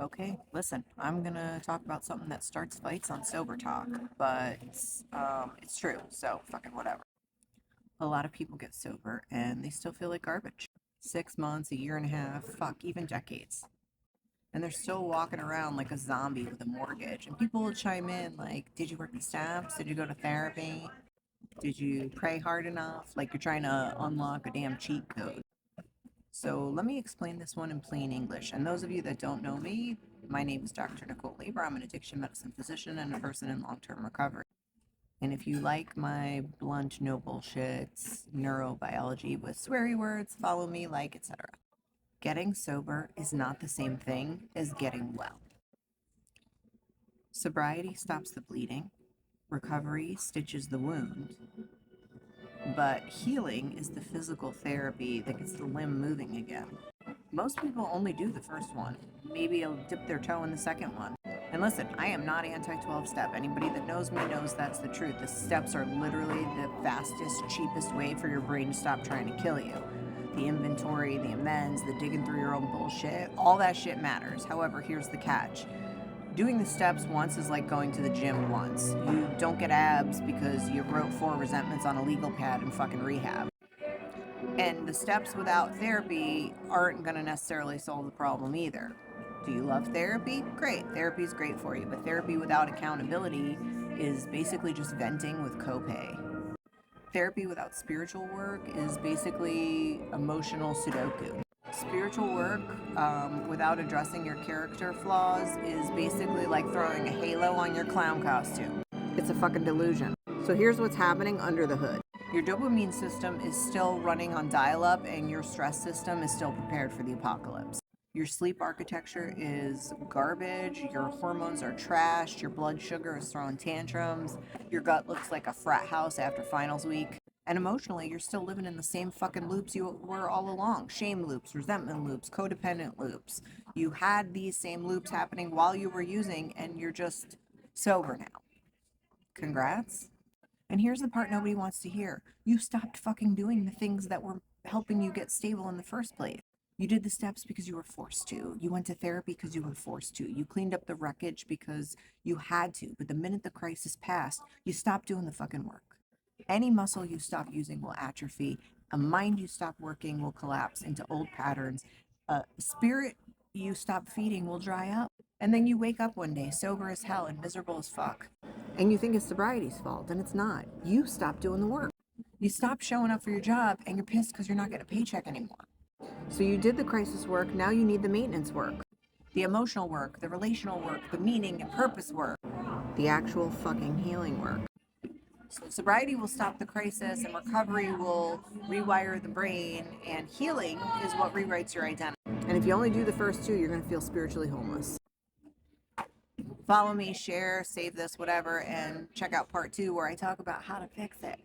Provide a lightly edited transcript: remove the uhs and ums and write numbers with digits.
Okay, listen, I'm gonna talk about something that starts fights on Sober Talk, but it's true, so fucking whatever. A lot of people get sober and they still feel like garbage. 6 months, a year and a half, fuck, even decades. And they're still walking around like a zombie with a mortgage. And people will chime in like, did you work the steps? Did you go to therapy? Did you pray hard enough? Like you're trying to unlock a damn cheat code. So let me explain this one in plain English. And those of you that don't know me, my name is Dr. Nicole Lieber. I'm an addiction medicine physician and a person in long-term recovery. And if you like my blunt, no bullshit neurobiology with sweary words, follow me, like, etc. Getting sober is not the same thing as getting well. Sobriety stops the bleeding, recovery stitches the wound, but healing is the physical therapy that gets the limb moving again. Most people only do the first one. Maybe they'll dip their toe in the second one. And listen, I am not anti 12 step. Anybody that knows me knows that's the truth. The steps are literally the fastest, cheapest way for your brain to stop trying to kill you. The inventory, the amends, the digging through your own bullshit, all that shit matters. However, here's the catch. Doing the steps once is like going to the gym once. You don't get abs because you wrote 4 resentments on a legal pad in fucking rehab. And the steps without therapy aren't going to necessarily solve the problem either. Do you love therapy? Great. Therapy is great for you. But therapy without accountability is basically just venting with copay. Therapy without spiritual work is basically emotional Sudoku. Spiritual work without addressing your character flaws is basically like throwing a halo on your clown costume. It's a fucking delusion. So here's what's happening under the hood. Your dopamine system is still running on dial-up and your stress system is still prepared for the apocalypse. Your sleep architecture is garbage, your hormones are trashed, your blood sugar is throwing tantrums, your gut looks like a frat house after finals week. And emotionally, you're still living in the same fucking loops you were all along. Shame loops, resentment loops, codependent loops. You had these same loops happening while you were using and you're just sober now. Congrats. And here's the part nobody wants to hear. You stopped fucking doing the things that were helping you get stable in the first place. You did the steps because you were forced to. You went to therapy because you were forced to. You cleaned up the wreckage because you had to. But the minute the crisis passed, you stopped doing the fucking work. Any muscle you stop using will atrophy. A mind you stop working will collapse into old patterns. A spirit you stop feeding will dry up. And then you wake up one day sober as hell and miserable as fuck. And you think it's sobriety's fault, and it's not. You stop doing the work. You stop showing up for your job, and you're pissed because you're not getting a paycheck anymore. So you did the crisis work, now you need the maintenance work. The emotional work, the relational work, the meaning and purpose work. The actual fucking healing work. So sobriety will stop the crisis, and recovery will rewire the brain, and healing is what rewrites your identity. And if you only do the first two, you're going to feel spiritually homeless. Follow me, share, save this, whatever, and check out part 2 where I talk about how to fix it.